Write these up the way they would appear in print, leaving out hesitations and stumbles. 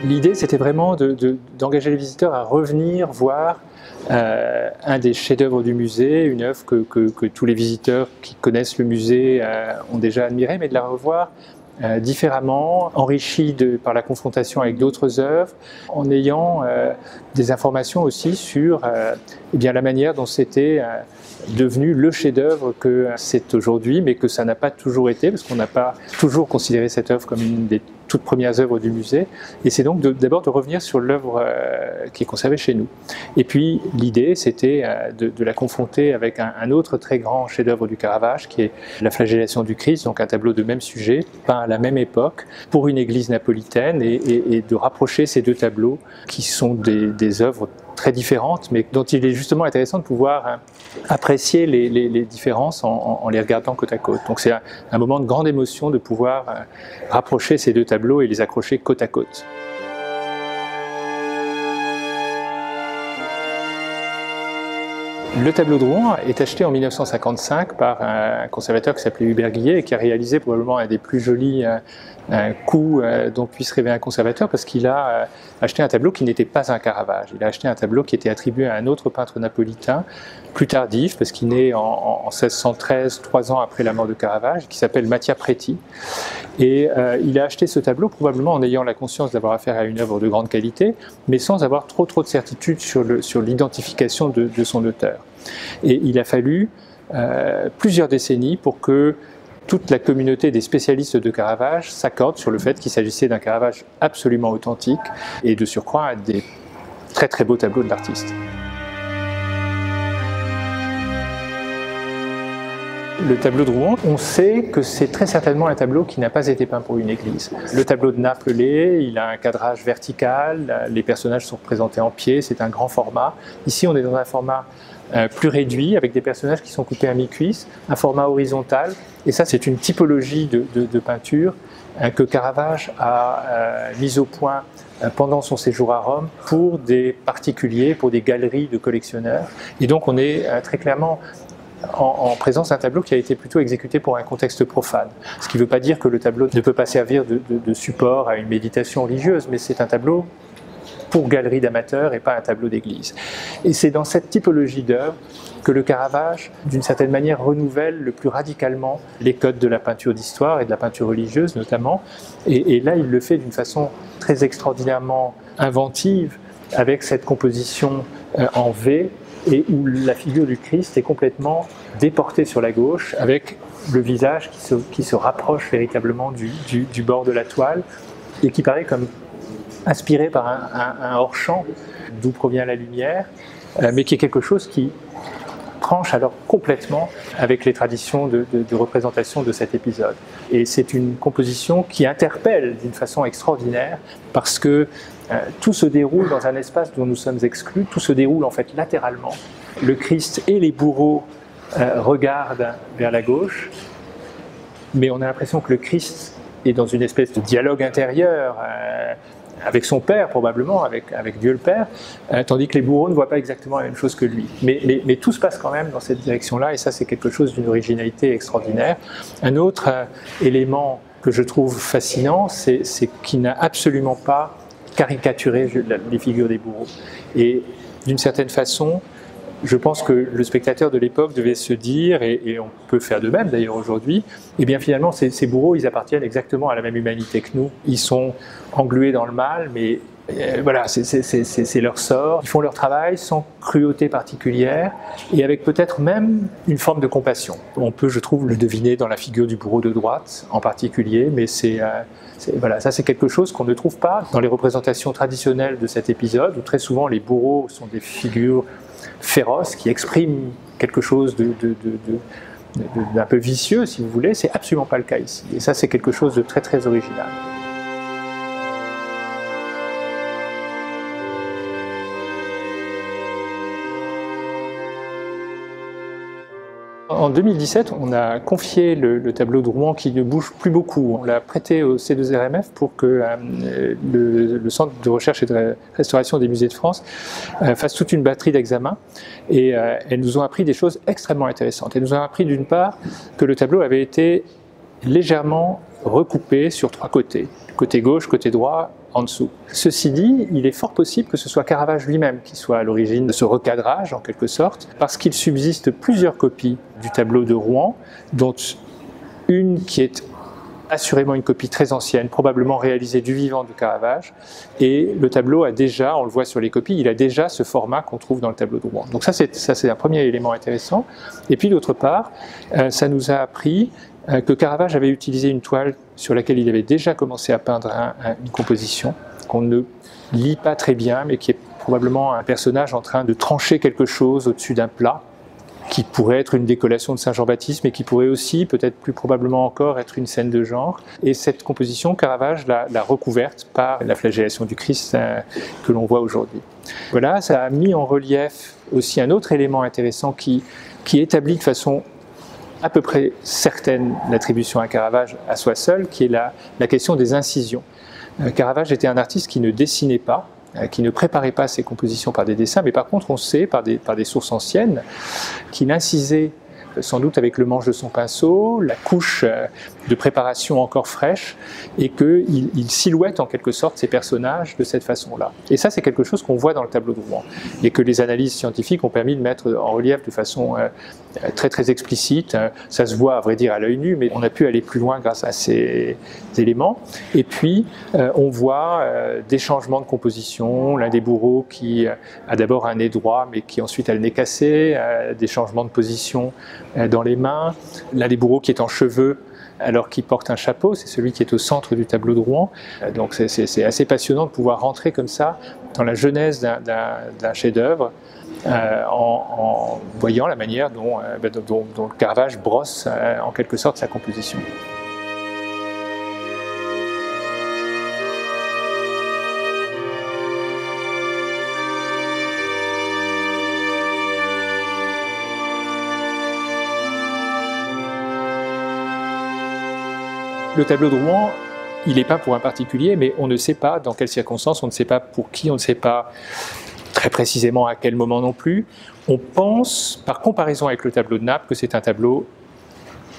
L'idée, c'était vraiment d'engager les visiteurs à revenir voir un des chefs-d'œuvre du musée, une œuvre que tous les visiteurs qui connaissent le musée ont déjà admirée, mais de la revoir différemment, enrichie par la confrontation avec d'autres œuvres, en ayant des informations aussi sur eh bien, la manière dont c'était devenu le chef-d'œuvre que c'est aujourd'hui, mais que ça n'a pas toujours été, parce qu'on n'a pas toujours considéré cette œuvre comme une des toutes premières œuvres du musée. Et c'est donc d'abord de revenir sur l'œuvre qui est conservée chez nous. Et puis l'idée, c'était de la confronter avec un autre très grand chef-d'œuvre du Caravage, qui est la flagellation du Christ, donc un tableau de même sujet, peint à la même époque, pour une église napolitaine, et de rapprocher ces deux tableaux, qui sont des œuvres très différentes, mais dont il est justement intéressant de pouvoir apprécier les différences en les regardant côte à côte. Donc c'est un moment de grande émotion de pouvoir rapprocher ces deux tableaux et les accrocher côte à côte. Le tableau de Rouen est acheté en 1955 par un conservateur qui s'appelait Hubert Guillet et qui a réalisé probablement un des plus jolis coups dont puisse rêver un conservateur, parce qu'il a acheté un tableau qui n'était pas un Caravage. Il a acheté un tableau qui était attribué à un autre peintre napolitain, plus tardif, parce qu'il naît en 1613, 3 ans après la mort de Caravage, qui s'appelle Mattia Preti. Et il a acheté ce tableau probablement en ayant la conscience d'avoir affaire à une œuvre de grande qualité, mais sans avoir trop de certitude sur l'identification de son auteur. Et il a fallu plusieurs décennies pour que toute la communauté des spécialistes de Caravage s'accorde sur le fait qu'il s'agissait d'un Caravage absolument authentique et de surcroît un des très très beaux tableaux de l'artiste. Le tableau de Rouen, on sait que c'est très certainement un tableau qui n'a pas été peint pour une église. Le tableau de Naples l'est, il a un cadrage vertical, les personnages sont représentés en pied, c'est un grand format. Ici, on est dans un format plus réduit, avec des personnages qui sont coupés à mi-cuisse, un format horizontal, et ça c'est une typologie de peinture que Caravage a mise au point pendant son séjour à Rome pour des particuliers, pour des galeries de collectionneurs. Et donc on est très clairement en présence d'un tableau qui a été plutôt exécuté pour un contexte profane. Ce qui ne veut pas dire que le tableau ne peut pas servir de support à une méditation religieuse, mais c'est un tableau pour galerie d'amateurs et pas un tableau d'église. Et c'est dans cette typologie d'œuvre que le Caravage, d'une certaine manière, renouvelle le plus radicalement les codes de la peinture d'histoire et de la peinture religieuse notamment. Et là, il le fait d'une façon très extraordinairement inventive, avec cette composition en V, et où la figure du Christ est complètement déportée sur la gauche, avec le visage qui se rapproche véritablement du bord de la toile, et qui paraît comme inspiré par un hors-champ d'où provient la lumière, mais qui est quelque chose qui tranche alors complètement avec les traditions de représentation de cet épisode. Et c'est une composition qui interpelle d'une façon extraordinaire, parce que tout se déroule dans un espace dont nous sommes exclus, tout se déroule en fait latéralement. Le Christ et les bourreaux regardent vers la gauche, mais on a l'impression que le Christ est dans une espèce de dialogue intérieur avec son Père probablement, avec Dieu le Père, tandis que les bourreaux ne voient pas exactement la même chose que lui. Mais tout se passe quand même dans cette direction-là, et ça c'est quelque chose d'une originalité extraordinaire. Un autre élément que je trouve fascinant, c'est qu'il n'a absolument pas caricaturé les figures des bourreaux. Et d'une certaine façon, je pense que le spectateur de l'époque devait se dire, et on peut faire de même d'ailleurs aujourd'hui, et bien finalement ces bourreaux, ils appartiennent exactement à la même humanité que nous. Ils sont englués dans le mal, mais voilà, c'est leur sort. Ils font leur travail sans cruauté particulière, et avec peut-être même une forme de compassion. On peut, je trouve, le deviner dans la figure du bourreau de droite en particulier, mais voilà, ça c'est quelque chose qu'on ne trouve pas dans les représentations traditionnelles de cet épisode, où très souvent les bourreaux sont des figures féroces qui expriment quelque chose d'un peu vicieux, si vous voulez. C'est absolument pas le cas ici. Et ça, c'est quelque chose de très très original. En 2017, on a confié le tableau de Rouen qui ne bouge plus beaucoup. On l'a prêté au C2RMF pour que le Centre de recherche et de restauration des musées de France fasse toute une batterie d'examens. Et elles nous ont appris des choses extrêmement intéressantes. Elles nous ont appris d'une part que le tableau avait été légèrement recoupé sur 3 côtés. Côté gauche, côté droit, en dessous. Ceci dit, il est fort possible que ce soit Caravage lui-même qui soit à l'origine de ce recadrage, en quelque sorte, parce qu'il subsiste plusieurs copies du tableau de Rouen, dont une qui est assurément une copie très ancienne, probablement réalisée du vivant de Caravage, et le tableau a déjà, on le voit sur les copies, il a déjà ce format qu'on trouve dans le tableau de Rouen. Donc ça c'est un premier élément intéressant. Et puis d'autre part, ça nous a appris que Caravage avait utilisé une toile sur laquelle il avait déjà commencé à peindre une composition qu'on ne lit pas très bien, mais qui est probablement un personnage en train de trancher quelque chose au-dessus d'un plat, qui pourrait être une décollation de Saint-Jean-Baptiste, mais qui pourrait aussi, peut-être plus probablement encore, être une scène de genre. Et cette composition, Caravage l'a recouverte par la flagellation du Christ que l'on voit aujourd'hui. Voilà, ça a mis en relief aussi un autre élément intéressant qui établit de façon à peu près certaine l'attribution à Caravage à soi seul, qui est la question des incisions. Caravage était un artiste qui ne dessinait pas, qui ne préparait pas ses compositions par des dessins, mais par contre on sait par des sources anciennes qu'il incisait sans doute avec le manche de son pinceau, la couche de préparation encore fraîche, et qu'il silhouette en quelque sorte ses personnages de cette façon-là. Et ça c'est quelque chose qu'on voit dans le tableau de Rouen, et que les analyses scientifiques ont permis de mettre en relief de façon très très explicite. Ça se voit à vrai dire à l'œil nu, mais on a pu aller plus loin grâce à ces éléments. Et puis on voit des changements de composition, l'un des bourreaux qui a d'abord un nez droit, mais qui ensuite a le nez cassé, des changements de position dans les mains, l'un des bourreaux qui est en cheveux alors qu'il porte un chapeau, c'est celui qui est au centre du tableau de Rouen. Donc c'est assez passionnant de pouvoir rentrer comme ça dans la genèse d'un chef-d'œuvre en voyant la manière dont Caravage brosse en quelque sorte sa composition. Le tableau de Rouen, il est peint pour un particulier, mais on ne sait pas dans quelles circonstances, on ne sait pas pour qui, on ne sait pas très précisément à quel moment non plus. On pense, par comparaison avec le tableau de Naples, que c'est un tableau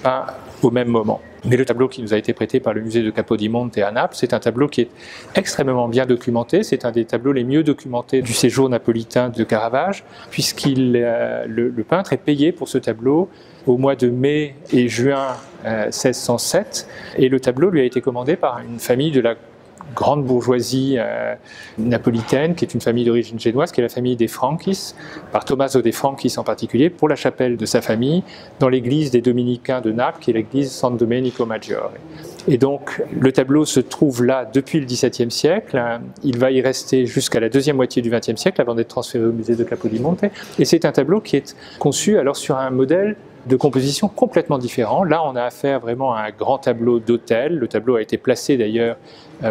peint au même moment. Mais le tableau qui nous a été prêté par le musée de Capodimonte à Naples, c'est un tableau qui est extrêmement bien documenté. C'est un des tableaux les mieux documentés du séjour napolitain de Caravage, le peintre est payé pour ce tableau au mois de mai et juin 1607, et le tableau lui a été commandé par une famille de la grande bourgeoisie napolitaine, qui est une famille d'origine génoise, qui est la famille des Frankis, par Tommaso de Frankis en particulier, pour la chapelle de sa famille, dans l'église des Dominicains de Naples, qui est l'église San Domenico Maggiore. Et donc, le tableau se trouve là depuis le XVIIe siècle, il va y rester jusqu'à la deuxième moitié du XXe siècle, avant d'être transféré au musée de Capodimonte, et c'est un tableau qui est conçu alors sur un modèle de composition complètement différent. Là, on a affaire vraiment à un grand tableau d'autel. Le tableau a été placé d'ailleurs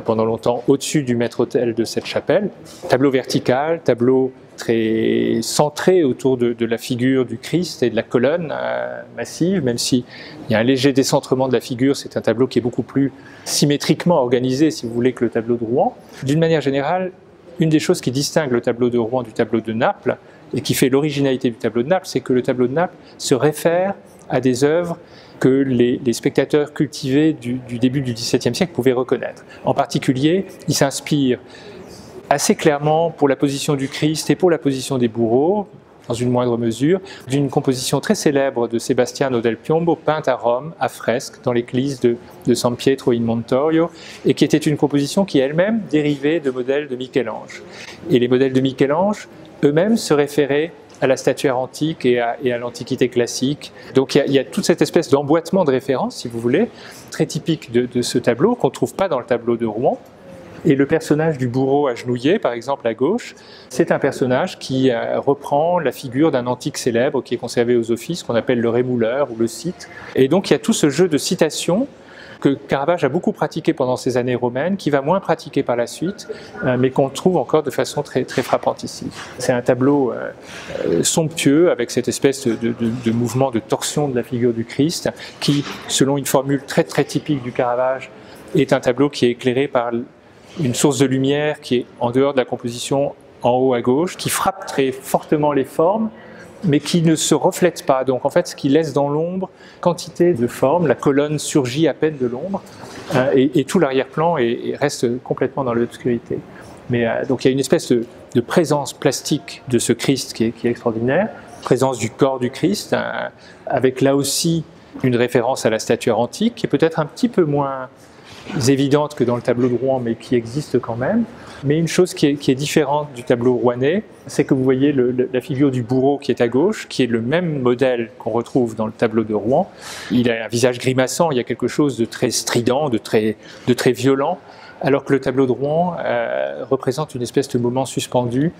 pendant longtemps au-dessus du maître-autel de cette chapelle. Tableau vertical, tableau très centré autour de la figure du Christ et de la colonne massive, même s'il y a un léger décentrement de la figure, c'est un tableau qui est beaucoup plus symétriquement organisé, si vous voulez, que le tableau de Rouen. D'une manière générale, une des choses qui distingue le tableau de Rouen du tableau de Naples, et qui fait l'originalité du tableau de Naples, c'est que le tableau de Naples se réfère à des œuvres que les spectateurs cultivés du début du XVIIe siècle pouvaient reconnaître. En particulier, il s'inspire assez clairement pour la position du Christ et pour la position des bourreaux, dans une moindre mesure, d'une composition très célèbre de Sebastiano del Piombo, peinte à Rome, à fresque, dans l'église de San Pietro in Montorio, et qui était une composition qui elle-même dérivait de modèles de Michel-Ange. Et les modèles de Michel-Ange eux-mêmes se référaient à la statuaire antique et à l'Antiquité classique. Donc il y a toute cette espèce d'emboîtement de références, si vous voulez, très typique de ce tableau, qu'on ne trouve pas dans le tableau de Rouen. Et le personnage du bourreau agenouillé, par exemple à gauche, c'est un personnage qui reprend la figure d'un antique célèbre qui est conservé aux offices, qu'on appelle le rémouleur ou le cite. Et donc il y a tout ce jeu de citations que Caravage a beaucoup pratiqué pendant ces années romaines, qui va moins pratiquer par la suite, mais qu'on trouve encore de façon très, très frappante ici. C'est un tableau somptueux, avec cette espèce de mouvement de torsion de la figure du Christ, qui, selon une formule très très typique du Caravage, est un tableau qui est éclairé par une source de lumière qui est en dehors de la composition, en haut à gauche, qui frappe très fortement les formes, mais qui ne se reflète pas. Donc en fait, ce qui laisse dans l'ombre quantité de formes, la colonne surgit à peine de l'ombre. et tout l'arrière-plan reste complètement dans l'obscurité. Mais donc il y a une espèce de présence plastique de ce Christ qui est extraordinaire, présence du corps du Christ, avec là aussi une référence à la statuaire antique, qui est peut-être un petit peu moins évidente que dans le tableau de Rouen, mais qui existe quand même. Mais une chose qui est différente du tableau rouennais, c'est que vous voyez la figure du bourreau qui est à gauche, qui est le même modèle qu'on retrouve dans le tableau de Rouen. Il a un visage grimaçant, il y a quelque chose de très strident, de très violent, alors que le tableau de Rouen représente une espèce de moment suspendu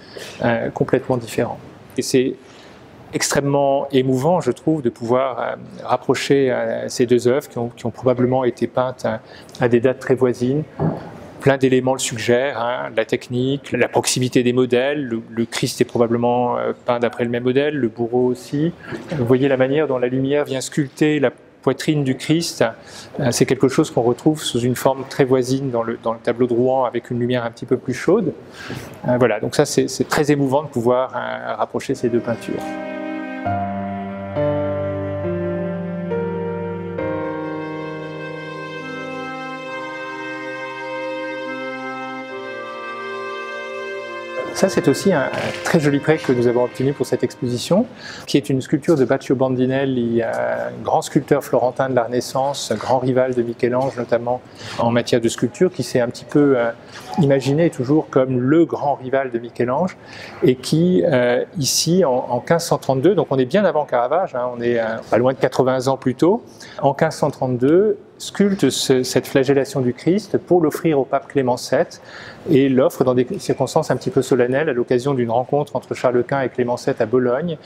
complètement différent. Et c'est extrêmement émouvant, je trouve, de pouvoir rapprocher ces deux œuvres qui ont probablement été peintes à des dates très voisines. Plein d'éléments le suggèrent, la technique, la proximité des modèles. Le Christ est probablement peint d'après le même modèle, le bourreau aussi. Vous voyez la manière dont la lumière vient sculpter la poitrine du Christ. C'est quelque chose qu'on retrouve sous une forme très voisine dans le tableau de Rouen, avec une lumière un petit peu plus chaude. Voilà, donc ça c'est très émouvant de pouvoir rapprocher ces deux peintures. Ça, c'est aussi un très joli prêt que nous avons obtenu pour cette exposition, qui est une sculpture de Baccio Bandinelli, un grand sculpteur florentin de la Renaissance, un grand rival de Michel-Ange, notamment en matière de sculpture, qui s'est un petit peu imaginé toujours comme le grand rival de Michel-Ange, et qui, ici, en 1532, donc on est bien avant Caravage, on est pas loin de 80 ans plus tôt, en 1532, sculpte cette flagellation du Christ pour l'offrir au pape Clément VII et l'offre dans des circonstances un petit peu solennelles à l'occasion d'une rencontre entre Charles Quint et Clément VII à Bologne.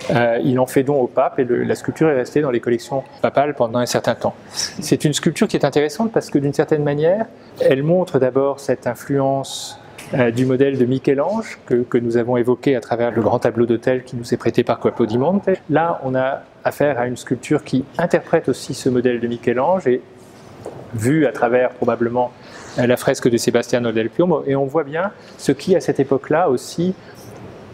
Il en fait don au pape et la sculpture est restée dans les collections papales pendant un certain temps. C'est une sculpture qui est intéressante parce que d'une certaine manière, elle montre d'abord cette influence du modèle de Michel-Ange que nous avons évoqué à travers le grand tableau d'autel qui nous est prêté par Capodimonte. Là, on a affaire à une sculpture qui interprète aussi ce modèle de Michel-Ange et vue à travers probablement la fresque de Sebastiano del Piombo, et on voit bien ce qui, à cette époque-là aussi,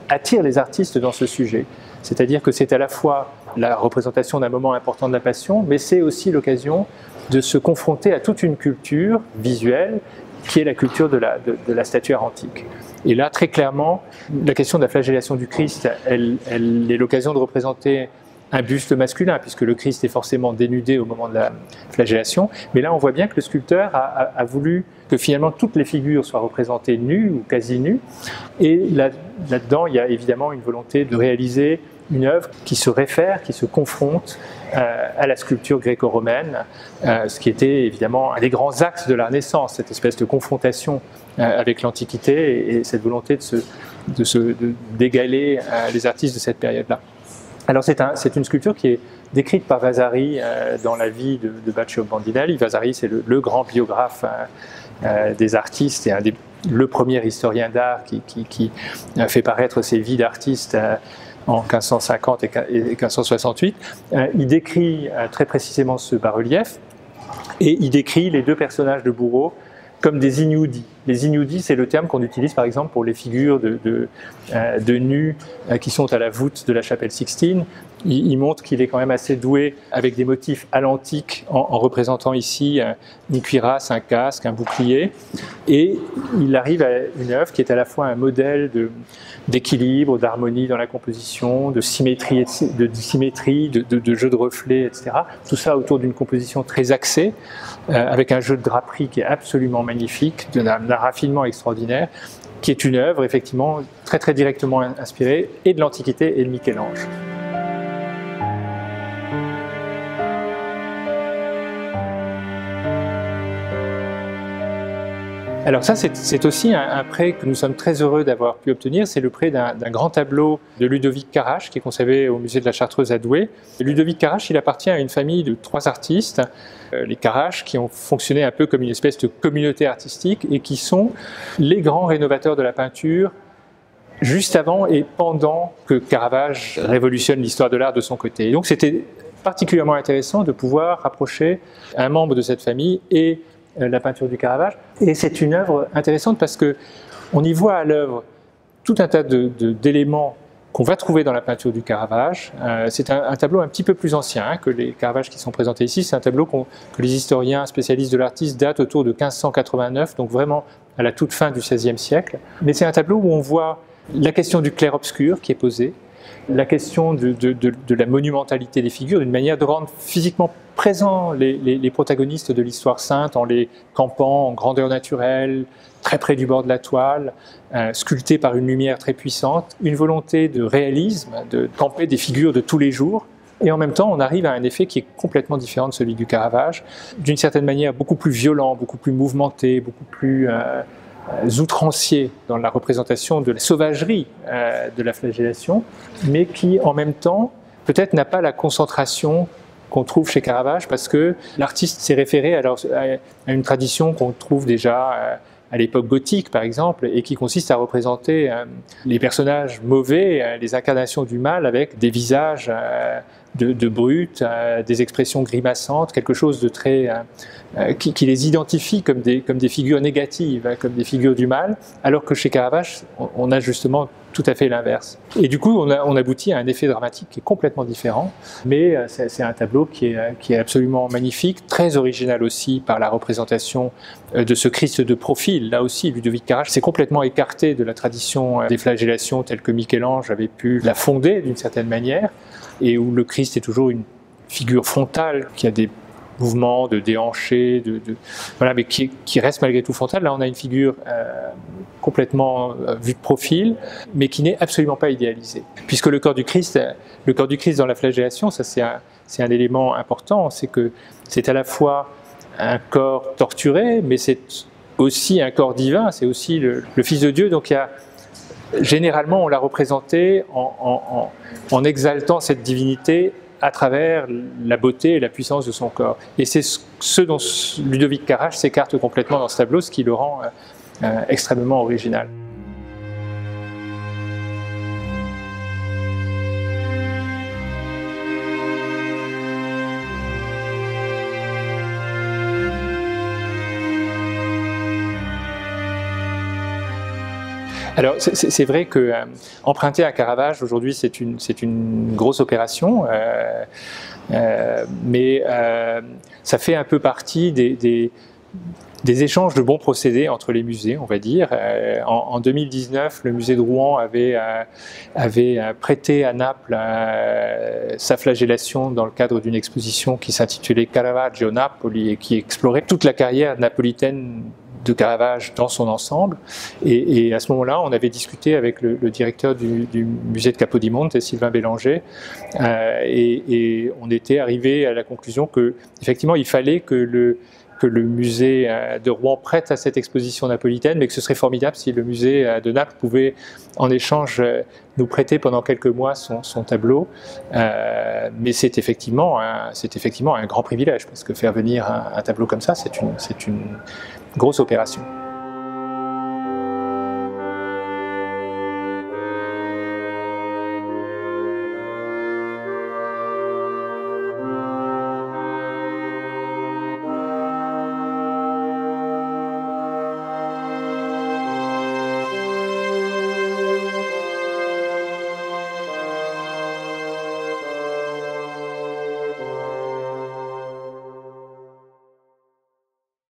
attire les artistes dans ce sujet. C'est-à-dire que c'est à la fois la représentation d'un moment important de la Passion, mais c'est aussi l'occasion de se confronter à toute une culture visuelle qui est la culture de la statuaire antique. Et là, très clairement, la question de la flagellation du Christ, elle est l'occasion de représenter un buste masculin, puisque le Christ est forcément dénudé au moment de la flagellation. Mais là, on voit bien que le sculpteur a voulu que finalement toutes les figures soient représentées nues ou quasi nues. Et là-dedans, il y a évidemment une volonté de réaliser une œuvre qui se réfère, qui se confronte à la sculpture gréco-romaine, ce qui était évidemment un des grands axes de la Renaissance, cette espèce de confrontation avec l'Antiquité et cette volonté d'égaler les artistes de cette période-là. Alors c'est une sculpture qui est décrite par Vasari dans la vie de Baccio Bandinelli. Vasari, c'est le grand biographe des artistes et le premier historien d'art qui fait paraître ses vies d'artistes en 1550 et 1568. Il décrit très précisément ce bas-relief et il décrit les deux personnages de bourreau comme des ignudi. Les ignudi, c'est le terme qu'on utilise par exemple pour les figures de nus qui sont à la voûte de la chapelle Sixtine. Il montre qu'il est quand même assez doué avec des motifs à l'antique en représentant ici une cuirasse, un casque, un bouclier. Et il arrive à une œuvre qui est à la fois un modèle d'équilibre, d'harmonie dans la composition, de symétrie, de jeu de reflets, etc. Tout ça autour d'une composition très axée, avec un jeu de draperie qui est absolument magnifique, d'un raffinement extraordinaire, qui est une œuvre effectivement très très directement inspirée et de l'Antiquité et de Michel-Ange. Alors ça, c'est aussi un prêt que nous sommes très heureux d'avoir pu obtenir. C'est le prêt d'un grand tableau de Ludovic Carache, qui est conservé au musée de la Chartreuse à Douai. Ludovic Carache, il appartient à une famille de 3 artistes, les Carache, qui ont fonctionné un peu comme une espèce de communauté artistique et qui sont les grands rénovateurs de la peinture juste avant et pendant que Caravage révolutionne l'histoire de l'art de son côté. Et donc c'était particulièrement intéressant de pouvoir rapprocher un membre de cette famille et la peinture du Caravage. Et c'est une œuvre intéressante parce qu'on y voit à l'œuvre tout un tas d'éléments qu'on va trouver dans la peinture du Caravage. C'est un tableau un petit peu plus ancien que les Caravages qui sont présentés ici. C'est un tableau que les historiens spécialistes de l'artiste datent autour de 1589, donc vraiment à la toute fin du XVIe siècle. Mais c'est un tableau où on voit la question du clair-obscur qui est posée, la question de la monumentalité des figures, d'une manière de rendre physiquement présents les protagonistes de l'histoire sainte en les campant en grandeur naturelle, très près du bord de la toile, sculptés par une lumière très puissante, une volonté de réalisme, de camper des figures de tous les jours. Et en même temps, on arrive à un effet qui est complètement différent de celui du Caravage, d'une certaine manière beaucoup plus violent, beaucoup plus mouvementé, beaucoup plus outrancier dans la représentation de la sauvagerie de la flagellation, mais qui en même temps peut-être n'a pas la concentration qu'on trouve chez Caravage, parce que l'artiste s'est référé à une tradition qu'on trouve déjà à l'époque gothique par exemple, et qui consiste à représenter les personnages mauvais, les incarnations du mal avec des visages de brutes, des expressions grimaçantes, quelque chose de très qui les identifie comme des figures négatives, comme des figures du mal, alors que chez Caravage, on a justement tout à fait l'inverse. Et du coup, on aboutit à un effet dramatique qui est complètement différent, mais c'est un tableau qui est absolument magnifique, très original aussi par la représentation de ce Christ de profil. Là aussi, Ludovic Carasch s'est complètement écarté de la tradition des flagellations telle que Michel-Ange avait pu la fonder d'une certaine manière, et où le Christ est toujours une figure frontale qui a des mouvements de déhanché, voilà, mais qui reste malgré tout frontale. Là, on a une figure complètement vue de profil, mais qui n'est absolument pas idéalisée. Puisque le corps du Christ dans la flagellation, ça c'est un élément important, c'est que c'est à la fois un corps torturé, mais c'est aussi un corps divin, c'est aussi le Fils de Dieu. Donc généralement, on l'a représenté en exaltant cette divinité à travers la beauté et la puissance de son corps. Et c'est ce dont Ludovic Carasch s'écarte complètement dans ce tableau, ce qui le rend extrêmement original. Alors c'est vrai que emprunter un Caravage aujourd'hui c'est une grosse opération, mais ça fait un peu partie des échanges de bons procédés entre les musées, on va dire. En 2019, le musée de Rouen avait prêté à Naples sa flagellation dans le cadre d'une exposition qui s'intitulait Caravaggio Napoli et qui explorait toute la carrière napolitaine de Caravage dans son ensemble. Et à ce moment-là, on avait discuté avec le directeur du musée de Capodimonte, Sylvain Bélanger, et on était arrivé à la conclusion que effectivement, il fallait que le musée de Rouen prête à cette exposition napolitaine, mais que ce serait formidable si le musée de Naples pouvait, en échange, nous prêter pendant quelques mois son tableau. Mais c'est effectivement un grand privilège, parce que faire venir un tableau comme ça, c'est une grosse opération.